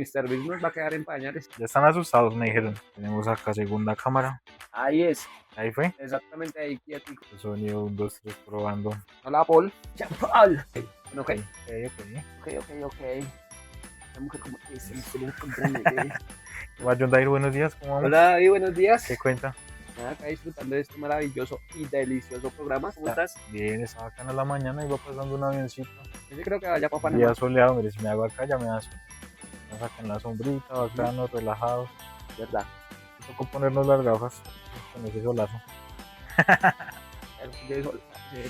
Mr. Beast nos va a quedar en pañales. Ya están asustados, me dijeron. Tenemos acá segunda cámara. Ahí es, Ahí fue. exactamente ahí, quietico. El sonido 1, 2, 3 probando. Hola, Paul. Ya, Paul. Bueno, ok. Ok. La mujer como que se le comprende. ¿Qué más, John Dair? Buenos días, ¿cómo vamos? Hola, David, buenos días. ¿Qué cuenta? Nada, acá disfrutando de este maravilloso y delicioso programa. ¿Cómo estás? Bien, estaba acá en la mañana y va pasando un avioncito. Yo creo que vaya para Un Panamá. día soleado, mire, si me hago acá ya me da sol. Estamos acá en la sombrita, bacanos, relajados. ¿Verdad? Tocó ponernos las gafas con ese solazo. Se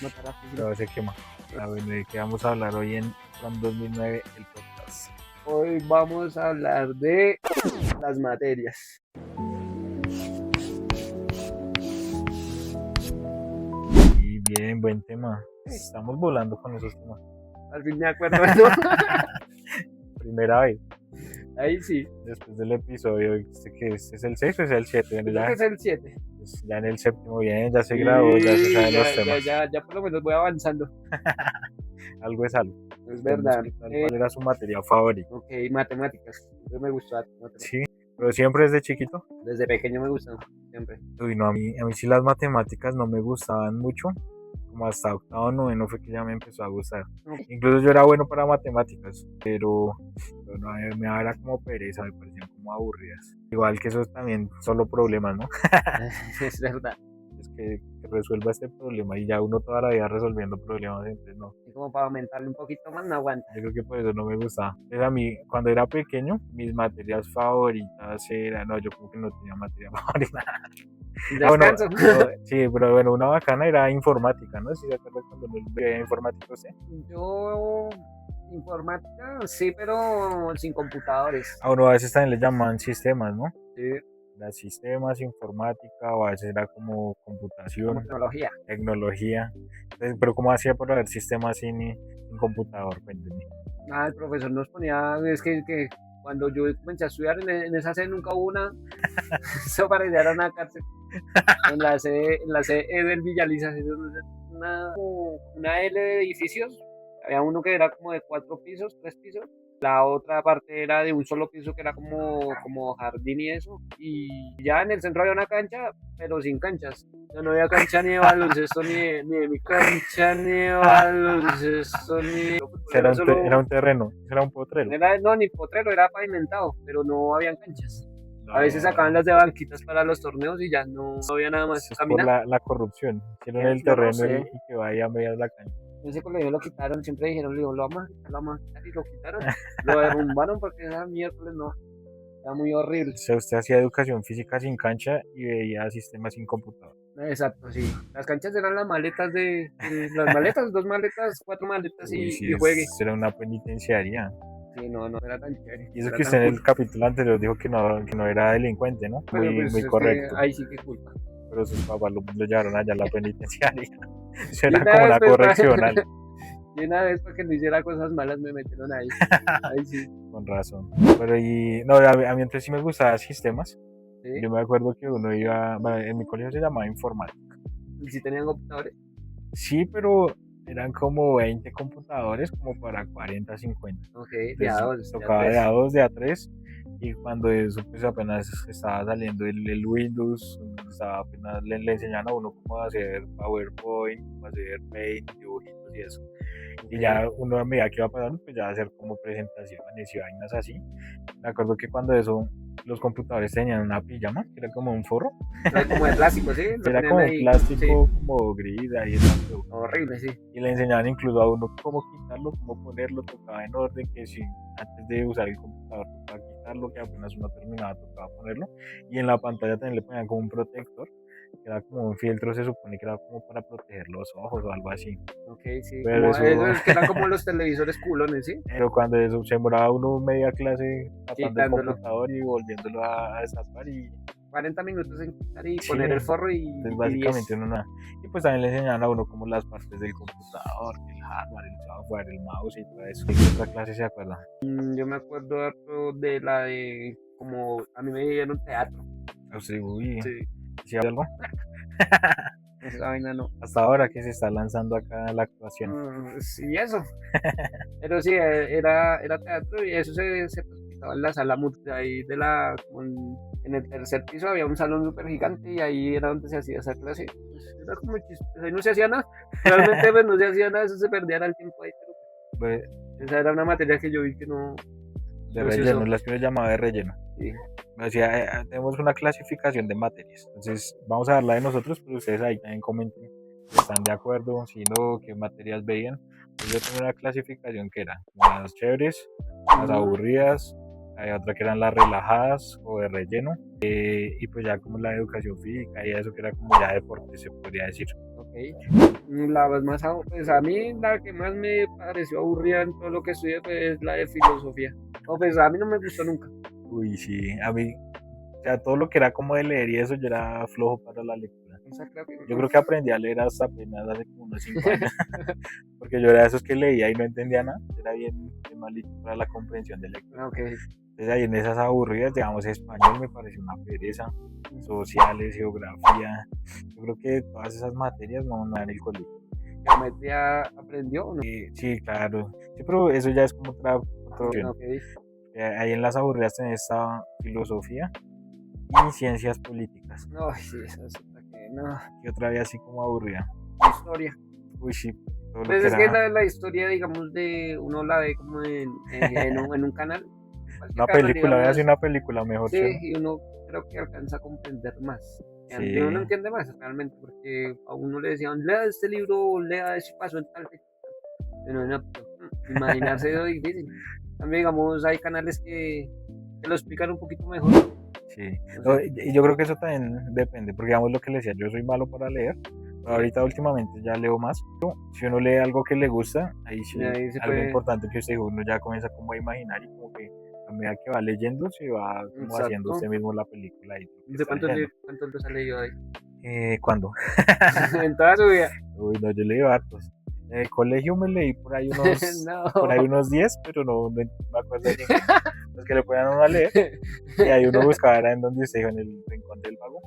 notará que Pero se quema. A ver, ¿de qué vamos a hablar hoy en From 2009, el podcast? hoy vamos a hablar de las materias. Y bien, buen tema. Estamos volando con esos temas. Al fin me acuerdo, ¿no? Primera vez, Ahí sí. después del episodio, que este es el 6 o es el 7. Bueno, Creo que es el 7. ya en el séptimo, bien, ya se grabó, ya se saben los temas. Ya por lo menos voy avanzando. Algo es algo. Es verdad. ¿Cuál era su materia favorita? Ok, matemáticas. Siempre me gustó matemáticas. Sí, pero siempre desde chiquito. Desde pequeño me gustó, siempre. Uy, no, a mí sí las matemáticas no me gustaban mucho. Como hasta octavo o noveno fue que ya me empezó a gustar. Ok. Incluso yo era bueno para matemáticas, pero no, me daba como pereza, me parecían como aburridas. Igual que eso también solo problemas, ¿no? Es verdad. Es que resuelva este problema y ya uno toda la vida resolviendo problemas, entonces no. Y como para aumentarle un poquito más, no aguanta. Yo creo que por eso no me gustaba. Entonces a mí, cuando era pequeño, mis materias favoritas eran, no, yo como que no tenía materia favorita. Descanso. Sí, pero bueno, una bacana era informática, ¿no? Si se acuerdan cuando nos veía informático, ¿sí? Yo, informática, sí, pero sin computadores. A uno a veces también le llaman sistemas, ¿no? Sí, Las sistemas, informática, o a veces era como computación, como tecnología. tecnología. Entonces, pero ¿cómo hacía para ver sistemas sin computador? Cuénteme. El profesor nos ponía, es que cuando yo comencé a estudiar en esa sede nunca hubo una, eso parecía era una cárcel. En la sede del Villaliza, una L de edificios, había uno que era como de 4 pisos, 3 pisos, la otra parte era de un solo piso que era como jardín y eso, y ya en el centro había una cancha, pero sin canchas. Ya no había cancha ni de baloncesto, ni de mi cancha, ni de baloncesto, ni de... Era un terreno, era un potrero. No, ni potrero, era pavimentado, pero no habían canchas. No, A veces sacaban las de banquitas para los torneos y ya no había nada más. es por la corrupción. Hicieron el Yo no terreno sé. y que vaya a medias la cancha. Ese colegio lo quitaron, siempre dijeron, lo vamos a quitar y lo quitaron. Lo derrumbaron porque esa miércoles no, era muy horrible. O sea, usted hacía educación física sin cancha y veía sistemas sin computador. Exacto, sí. Las canchas eran las maletas las maletas, 2 maletas, 4 maletas Uy, sí, y juegue. era una penitenciaria. Sí, no era tan chévere. Y eso era que tan usted en el cool. capítulo anterior dijo que no era delincuente, ¿no? Pero pues Muy es correcto. que ahí sí que culpa. Pero sus papás lo llevaron allá a la penitenciaria. Eso Y era una como vez, una pues, correccional. Y una vez para que no hiciera cosas malas me metieron ahí. Ahí sí. Con razón. Pero no, a mí antes sí me gustaba sistemas. ¿Sí? Yo me acuerdo que uno iba, bueno, en mi colegio se llamaba informática. ¿Y si tenían computadores? Sí, pero eran como 20 computadores, como para 40, 50. Ok, de a dos. Entonces, tocaba de a 2, de a 3. Y cuando eso, pues apenas estaba saliendo el Windows, estaba apenas le enseñaban a uno cómo hacer PowerPoint, cómo hacer Paint, dibujitos y eso. Y ya uno a medida que iba pasando, pues ya hacer como presentaciones y vainas así. Me acuerdo que cuando eso, los computadores tenían una pijama, que era como un forro. Era como de plástico, ¿sí? Lo Era tenían como un ahí, plástico, sí. como gris, ahí era Horrible, sí. y le enseñaban incluso a uno cómo quitarlo, cómo ponerlo, tocaba en orden, que si antes de usar el computador tocaba quitarlo, que apenas uno terminaba tocaba ponerlo, y en la pantalla también le ponían como un protector, que era como un filtro, se supone que era como para proteger los ojos o algo así. Ok, sí. Pero Como, eso- es que eran como los televisores culones, ¿sí? Pero cuando eso se demoraba uno media clase tapando el Quitándolo. computador y volviéndolo a destapar y 40 minutos en quitar y sí, poner el forro y entonces 10. básicamente uno nada. Y pues también le enseñaban a uno como las partes del computador, el hardware, el software, el mouse y todo eso. ¿De qué otra clase se acuerdan? Yo me acuerdo harto de la de, como, a mí me dieron teatro. Uy, Sí. ¿sí hay algo? Esa vaina no. Hasta ahora que se está lanzando acá la actuación. Sí, eso. Pero sí, era teatro y eso se estaba en la sala ahí de en el tercer piso había un salón súper gigante y ahí era donde se hacía esa clase. Pues, era como chistoso, ahí no se hacía nada. Realmente pues no se hacía nada, eso se perdía el tiempo ahí, pero Pues, esa era una materia que yo vi que no, de no se relleno, usó. las que yo llamaba de relleno. Sí. O sea, tenemos una clasificación de materias. Entonces, vamos a darla de nosotros, pero ustedes ahí también comenten si están de acuerdo, si no, qué materias veían. Pues yo tengo una clasificación que era las chéveres, las aburridas, hay otra que eran las relajadas o de relleno, y pues ya como la educación física y eso que era como ya deporte, se podría decir. Ok. Pues a mí la que más me pareció aburrida en todo lo que estudié pues, es la de filosofía. No, pues a mí no me gustó nunca. Uy, sí, a mí, o sea, todo lo que era como de leer y eso, yo era flojo para la lectura. Esa creo que Yo creo que aprendí a leer hasta apenas hace como unos 5 años, porque yo era de esos que leía y no entendía nada, era bien malito para la comprensión de lectura. Ok. Entonces ahí en esas aburridas, digamos, español me pareció una pereza, sociales, geografía, yo creo que todas esas materias no me dan el colegio. ¿Geometría aprendió o no? Sí, claro, sí, pero eso ya es como otra opción. Ok. Ahí en las aburridas tenés esta filosofía y ciencias políticas. No, sí, esa es otra que no. Y otra vez así como aburrida. Historia. Uy, sí, todo lo Pues que es que era la historia, digamos, uno la ve como en un canal. una Cualquier canal, película, voy a digamos, hacer una película mejor, sí, ¿sí? y uno creo que alcanza a comprender más. Sí. Y uno no entiende más realmente, porque a uno le decían, lea este libro, lea ese paso en tal fecha. Pero no, imaginarse es difícil. También, digamos, hay canales que lo explican un poquito mejor. Sí, No no, sé. y yo creo que eso también depende, porque digamos lo que le decía, yo soy malo para leer, pero ahorita últimamente ya leo más. Pero si uno lee algo que le gusta, ahí sí, Y ahí se algo puede. importante que usted dijo, uno ya comienza como a imaginar y como que a medida que va leyendo se va como haciendo Exacto. usted mismo la película y lo que ¿De está leyendo. cuántos los ha leído ahí? ¿Cuándo? En toda su vida. Uy, no, yo leí hartos. En el colegio me leí por ahí unos, por ahí No. unos 10, pero no me acuerdo de ninguno. Los que le ponían a uno a leer, y ahí uno buscaba era en donde usted dijo, en el rincón del vago.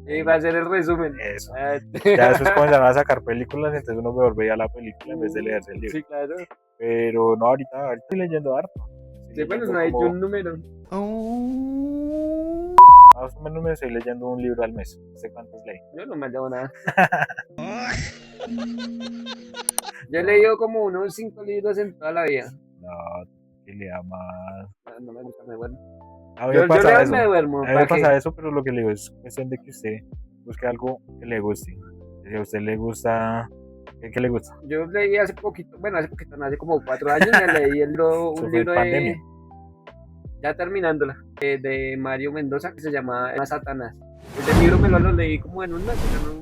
Y va a ser el resumen. Eso. Ah, Ya después comenzaron a sacar películas, entonces uno mejor veía la película en vez de leerse el libro. Sí, claro. Pero no, ahorita estoy leyendo harto. Sí, bueno, leyendo no ha dicho como- un número. Más o menos me estoy leyendo un libro al mes. No sé cuántos leí. Yo no me llevo nada. Yo he leído como unos 5 libros en toda la vida. No, que lea más. No me gusta, me duermo. A mí Yo me pasa leo y eso. me duermo. A mí me ¿Para qué? pasa eso, pero lo que le digo es cuestión de que usted busque algo que le guste. Si a usted le gusta, ¿qué le gusta? Yo leí hace poquito, bueno, no, hace como 4 años me leí Eso un fue libro pandemia. ya terminándola, de Mario Mendoza que se llama Satanás. Ese libro me lo leí como en un mes.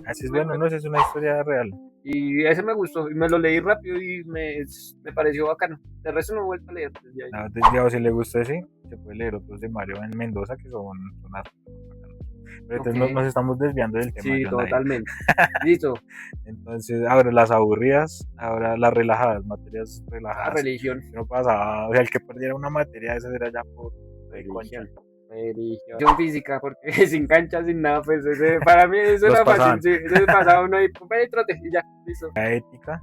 Así es bueno, no, esa es una historia real. Y ese me gustó, y me lo leí rápido y me pareció bacano. De resto no he vuelto a leer. Pues, ya. No, digamos, si le gusta ese, se puede leer otros de Mario en Mendoza que son hartos bacanos. Pero entonces Ok. nos estamos desviando del tema. Sí, John David. totalmente. Listo. Entonces, ahora las aburridas, ahora las relajadas, materias La relajadas. religión. No pasaba, o sea, el que perdiera una materia, esa era ya por concha. Religión física, porque sin cancha, sin nada, pues para mí eso Los era pasaban. fácil. Sí, eso pasaba uno ahí, pues, trote, y ya, listo. La ética,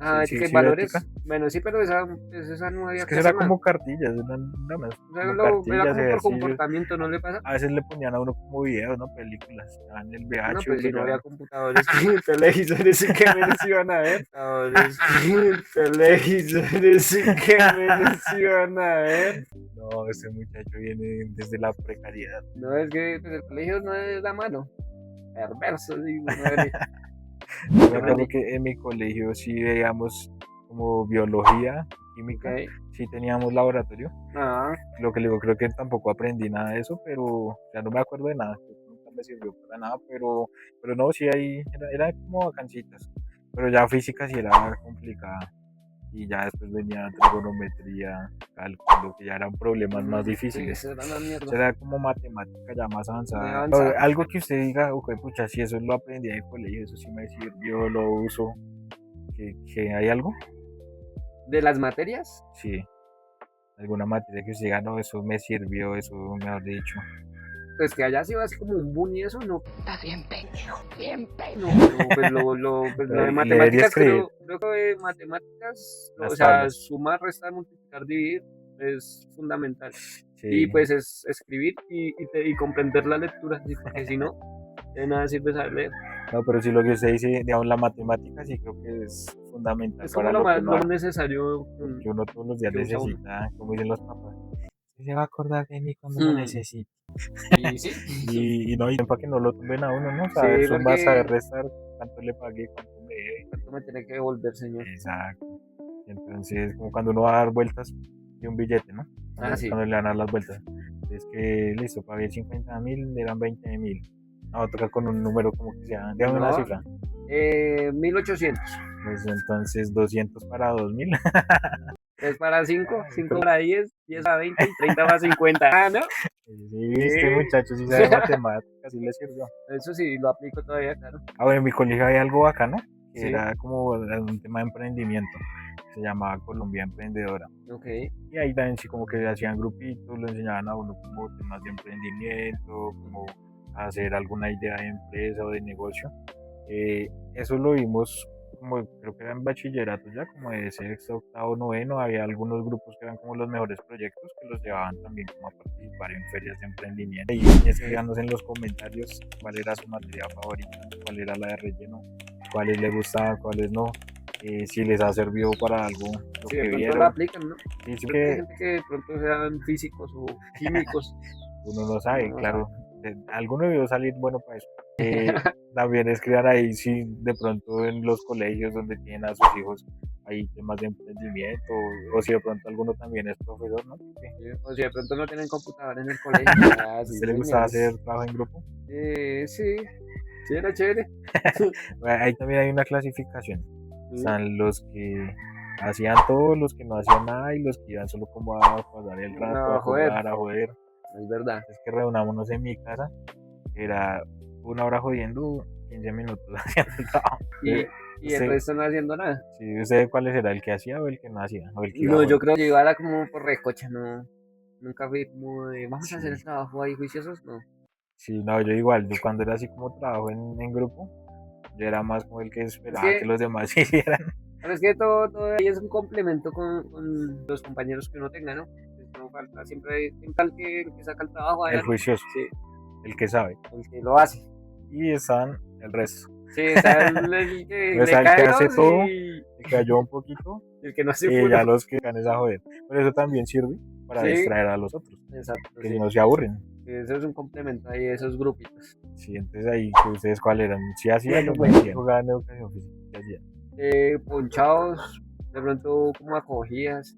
Ah, sí, ética y sí, valores. ética. Bueno, sí, pero esa no había es que que eso era hacer nada. como cartillas, nada más. O sea, Como era cartillas, como por ejercicios. comportamiento, ¿no le pasa? A veces le ponían a uno como videos, ¿no? Películas, en el VH. No, pues si no ya- había computadores, televisores, sí que menos iban a ver. Televisores, sí que menos iban a ver. No, este muchacho viene desde la precariedad. No, es que pues, el colegio no es la mano. Perverso, digo. Madre. Yo me acuerdo que en mi colegio sí veíamos como biología, química, Ok. sí teníamos laboratorio. Ah, Lo que le digo, creo que tampoco aprendí nada de eso, pero ya no me acuerdo de nada, creo que nunca me sirvió para nada, pero no, sí ahí era como vacancitas. Pero ya física sí era complicada. Y ya después venía trigonometría, cálculo, que ya eran problemas más sí, difíciles. eso era una mierda. Eso era como matemática ya más avanzada. Muy avanzada. Algo que usted diga, ok, pucha, si eso lo aprendí en el colegio, eso sí me sirvió, lo uso. ¿Que hay algo? ¿De las materias? Sí. Alguna materia que usted diga, no, eso me sirvió, eso mejor dicho. Pues que haya sido así como un boom y eso, no. Estás bien pendejo, bien pendejo. No, pues pues lo de Leer y matemáticas, escribir. creo que de matemáticas, Las o sea, tablas. sumar, restar, multiplicar, dividir es fundamental. Y Sí. pues es escribir y comprender la lectura, ¿sí? Porque si no, de nada sirve saber leer. No, pero si lo que usted dice, digamos, la matemática sí creo que es fundamental Es como para lo que lo uno más hace, necesario porque uno todos los días que usa uno. necesita, como dicen los papás, "Sí se va a acordar de mí cuando lo Mm, necesite". Y sí, Y no, y para que no lo tumben a uno, ¿no? Saber sí, sumar, saber porque restar, cuánto le pagué, cuánto me debe. ¿cuánto me tiene que devolver, señor? Exacto. Entonces, como cuando uno va a dar vueltas de un billete, ¿no? Ah, sí. Cuando le van a dar las vueltas. Es que, listo, pagué 50.000, eran 20.000. No, toca con un número como que sea, déjame una No, cifra. 1800. Pues entonces 200 para 2.000. 3 para 5, 5 para 10, 10 para 20 y 30 para 50. Ah, ¿no? Sí, viste, Sí. muchachos, sí sabe matemáticas, sí le sirvió. Eso sí, lo aplico todavía, claro. Ah, bueno, en mi colegio había algo bacano, que Sí, era como un tema de emprendimiento, que se llamaba Colombia Emprendedora. ok. Y ahí también sí como que hacían grupitos, lo enseñaban a uno como temas de emprendimiento, como hacer alguna idea de empresa o de negocio. Eso lo vimos como creo que era en bachillerato ya, como de sexto, octavo, noveno, había algunos grupos que eran como los mejores proyectos que los llevaban también como a participar en ferias de emprendimiento. Y escríbanos en los comentarios cuál era su materia favorita, cuál era la de relleno, cuáles les gustaban, cuáles no, si les ha servido para algo lo Sí, que de pronto vieron. la aplican, ¿no? Sí, sí Porque hay que gente que de pronto sean físicos o químicos. uno no Uno sabe, no sabe. claro. Alguno debió salir bueno para eso. También escriban ahí si de pronto en los colegios donde tienen a sus hijos hay temas de emprendimiento o si de pronto alguno también es profesor, ¿no? Porque O si de pronto no tienen computador en el colegio. Ah, a sí, usted le gustaba señores. hacer trabajo en grupo. Sí, sí, era chévere. Ahí también hay una clasificación. Sí. Están los que hacían todo, los que no hacían nada y los que iban solo como a pasar el rato, a No, joder, jugar, a joder. es verdad. Es que reunámonos en mi casa, era una hora jodiendo, 15 minutos haciendo el trabajo. Y, y el Usted, resto no haciendo nada. sí, ¿usted cuál era? ¿El que hacía o el que no hacía? ¿O el que iba a No, yo joder? creo que yo era como por recocha, no. Nunca fui como de, vamos a hacer el Sí, trabajo ahí juiciosos, no. sí, no, yo igual, yo cuando era así como trabajo en grupo, yo era más como el que Es esperaba que que, los demás hicieran. pero es que todo ahí es un complemento con los compañeros que uno tenga, ¿no? Entonces, no falta siempre el que saca el trabajo El adelante. juicioso, Sí, el que sabe. el que lo hace. Y están el resto. Sí, está el que O le sea, el que cae hace dos todo, y el que ayuda un poquito, el que no hace y puro. ya los que ganes a joder. Pero eso también sirve para Sí, distraer a los otros, exacto, que sí. si no se aburren. Eso es un complemento ahí de esos grupitos. Sí, entonces ahí, ¿ustedes cuál eran? ¿Sí hacían o no Bueno, hacían? Jugaban educación física, ¿qué hacían? ponchados, de pronto como acogidas.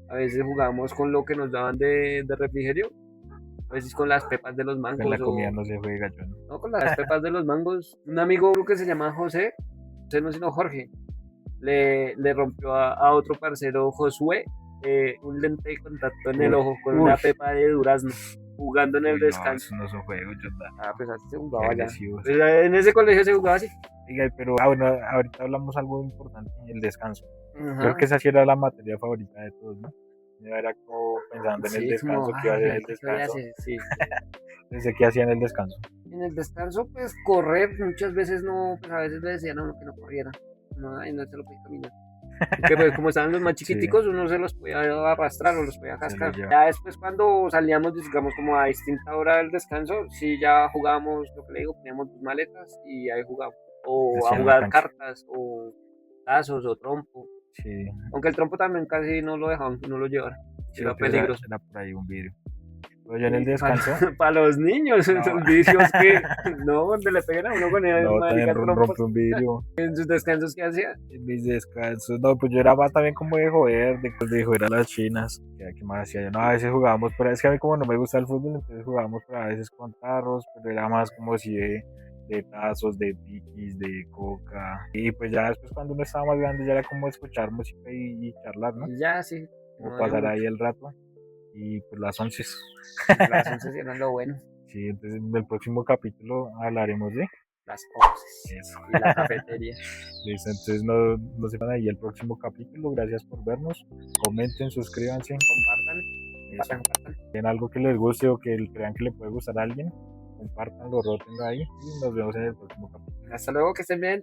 A veces jugábamos con lo que nos daban de refrigerio. A veces con las pepas de los En mangos la comida o no se juega yo, ¿no? no con las pepas de los mangos. Un amigo que se llama José, José no sino Jorge, le rompió a otro parcero Josué un lente de contacto en el ojo con Uy, una pepa de durazno jugando en el uy, no, descanso. eso no son juegos, yo Ah, pues así se qué jugaba allá. agresivos. Pues, en ese colegio se jugaba así. Oiga, pero bueno, ahorita hablamos algo importante, el descanso. Creo Ajá. que esa sí era la materia favorita de todos, ¿no? Yo era como pensando en el Sí, como, descanso, qué iba a hacer en el ahorita qué voy a descanso. hacer, sí. Desde qué hacía en el descanso. En el descanso, pues correr, muchas veces no, pues a veces le decían a uno que no corriera. No, ay, no se lo podía caminar. Que pues como estaban los más Sí, chiquiticos, uno se los podía arrastrar o los podía se lo cascar. lleva. Ya después cuando salíamos, digamos, como a distinta hora del descanso, sí ya jugábamos, lo que le digo, poníamos dos maletas y ahí jugábamos. O a Hacían la jugar cancha. cartas, o tazos, o trompo. Sí, Aunque el trompo también casi no lo dejaban que uno lo llevara. sí, Era porque era, peligroso. era por ahí un vidrio. Pero yo en el descanso, Para los niños, no, esos vicios que no, donde le peguen a uno con el no, también marica trompos. rompe un vidrio. En sus descansos, ¿qué hacía? En mis descansos, no, pues yo era más también como de joder, de joder a las chinas. ¿Qué más hacía yo? No, a veces jugábamos, pero es que a mí como no me gusta el fútbol, entonces jugábamos pero a veces con tarros, pero era más como si de tazos, de piquis, de coca. Y pues ya después cuando uno estaba más grande ya era como escuchar música y charlar, ¿no? Y ya, sí. Como No había pasar mucho. ahí el rato. Y pues las 11. Las 11 eran lo bueno. Sí, entonces en el próximo capítulo hablaremos de Las 11 eso. y la cafetería. Listo, entonces no se van ahí el próximo capítulo. Gracias por vernos. Comenten, suscríbanse. Compartan, Eso. compartan. En algo que les guste o que crean que le puede gustar a alguien, compartanlo, rótenlo ahí y nos vemos en el próximo capítulo. Hasta luego, que estén bien.